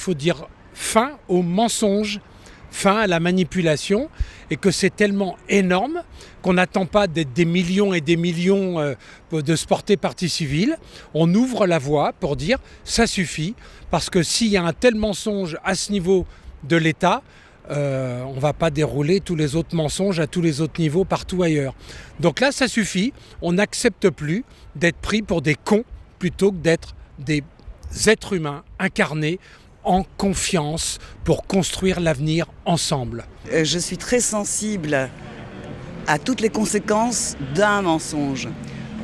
faut dire fin au mensonge, fin à la manipulation, et que c'est tellement énorme qu'on n'attend pas d'être des millions et des millions de se porter partie civile. On ouvre la voie pour dire ça suffit, parce que s'il y a un tel mensonge à ce niveau de l'État, on ne va pas dérouler tous les autres mensonges à tous les autres niveaux partout ailleurs. Donc là, ça suffit. On n'accepte plus d'être pris pour des cons plutôt que d'être des êtres humains incarnés en confiance pour construire l'avenir ensemble. Je suis très sensible à toutes les conséquences d'un mensonge.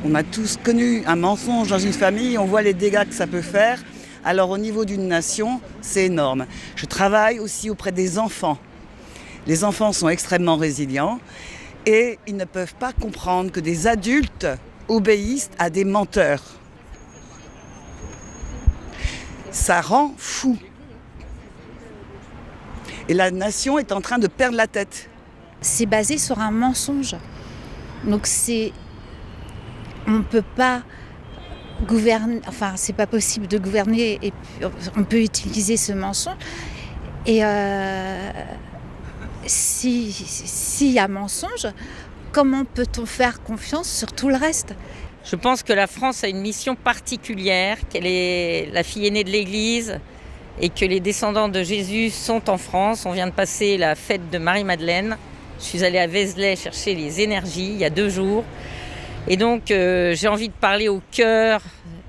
On a tous connu un mensonge dans une famille, on voit les dégâts que ça peut faire. Alors au niveau d'une nation, c'est énorme. Je travaille aussi auprès des enfants. Les enfants sont extrêmement résilients et ils ne peuvent pas comprendre que des adultes obéissent à des menteurs. Ça rend fou. Et la nation est en train de perdre la tête. C'est basé sur un mensonge. Donc on ne peut pas gouverner, enfin c'est pas possible de gouverner et on peut utiliser ce mensonge. Et s'il y a mensonge, comment peut-on faire confiance sur tout le reste ? Je pense que la France a une mission particulière, qu'elle est la fille aînée de l'Église et que les descendants de Jésus sont en France. On vient de passer la fête de Marie-Madeleine. Je suis allée à Vézelay chercher les énergies il y a 2 jours. Et donc j'ai envie de parler au cœur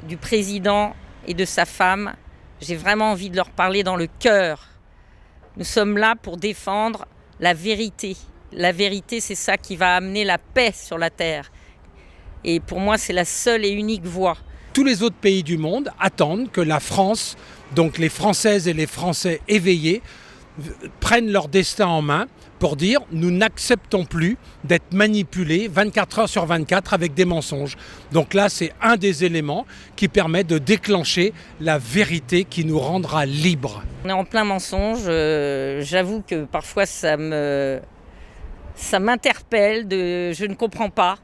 du président et de sa femme. J'ai vraiment envie de leur parler dans le cœur. Nous sommes là pour défendre la vérité. La vérité, c'est ça qui va amener la paix sur la terre. Et pour moi, c'est la seule et unique voie. Tous les autres pays du monde attendent que la France, donc les Françaises et les Français éveillés, prennent leur destin en main pour dire nous n'acceptons plus d'être manipulés 24 heures sur 24 avec des mensonges. Donc là, c'est un des éléments qui permet de déclencher la vérité qui nous rendra libres. On est en plein mensonge. J'avoue que parfois ça m'interpelle. Je ne comprends pas.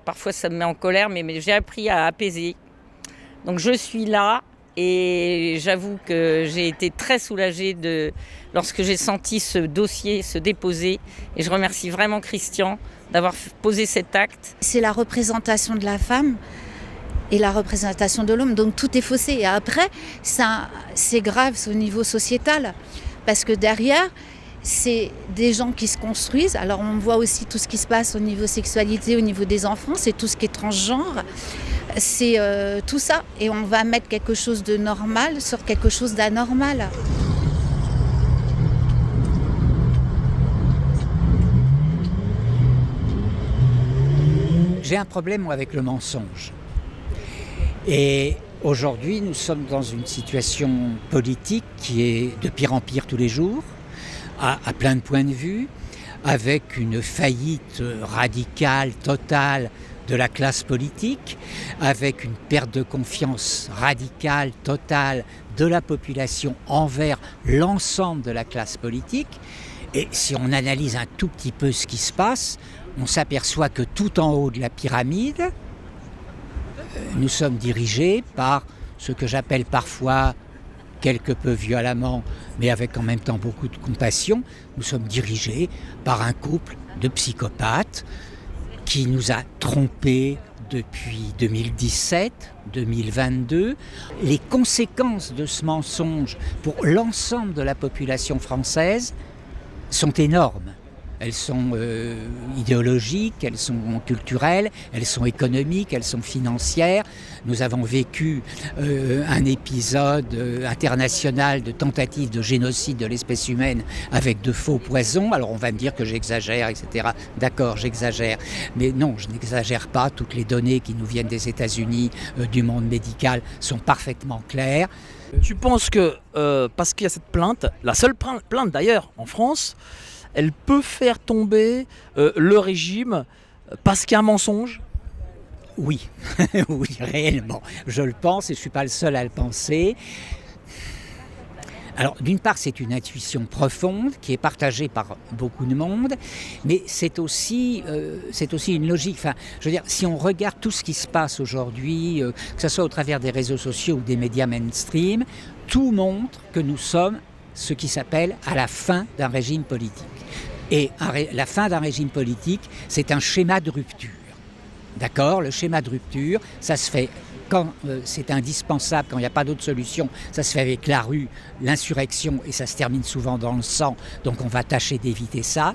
Parfois ça me met en colère, mais j'ai appris à apaiser. Donc je suis là. Et j'avoue que j'ai été très soulagée lorsque j'ai senti ce dossier se déposer. Et je remercie vraiment Christian d'avoir posé cet acte. C'est la représentation de la femme et la représentation de l'homme. Donc tout est faussé. Et après, c'est grave au niveau sociétal. Parce que derrière, c'est des gens qui se construisent. Alors on voit aussi tout ce qui se passe au niveau sexualité, au niveau des enfants. C'est tout ce qui est transgenre. C'est tout ça. Et on va mettre quelque chose de normal sur quelque chose d'anormal. J'ai un problème moi, avec le mensonge. Et aujourd'hui, nous sommes dans une situation politique qui est de pire en pire tous les jours, à plein de points de vue, avec une faillite radicale, totale, de la classe politique, avec une perte de confiance radicale, totale de la population envers l'ensemble de la classe politique. Et si on analyse un tout petit peu ce qui se passe, on s'aperçoit que tout en haut de la pyramide, nous sommes dirigés par ce que j'appelle parfois, quelque peu violemment, mais avec en même temps beaucoup de compassion, nous sommes dirigés par un couple de psychopathes qui nous a trompés depuis 2017, 2022. Les conséquences de ce mensonge pour l'ensemble de la population française sont énormes. Elles sont idéologiques, elles sont culturelles, elles sont économiques, elles sont financières. Nous avons vécu un épisode international de tentative de génocide de l'espèce humaine avec de faux poisons. Alors on va me dire que j'exagère, etc. D'accord, j'exagère. Mais non, je n'exagère pas. Toutes les données qui nous viennent des États-Unis, du monde médical, sont parfaitement claires. Tu penses que, parce qu'il y a cette plainte, la seule plainte d'ailleurs en France, elle peut faire tomber le régime parce qu'il y a un mensonge ? Oui, oui, réellement. Je le pense et je ne suis pas le seul à le penser. Alors, d'une part, c'est une intuition profonde qui est partagée par beaucoup de monde, mais c'est aussi une logique. Enfin, je veux dire, si on regarde tout ce qui se passe aujourd'hui, que ce soit au travers des réseaux sociaux ou des médias mainstream, tout montre que nous sommes ce qui s'appelle à la fin d'un régime politique. Et la fin d'un régime politique, c'est un schéma de rupture. D'accord ? Le schéma de rupture, ça se fait quand c'est indispensable, quand il n'y a pas d'autre solution. Ça se fait avec la rue, l'insurrection, et ça se termine souvent dans le sang. Donc on va tâcher d'éviter ça.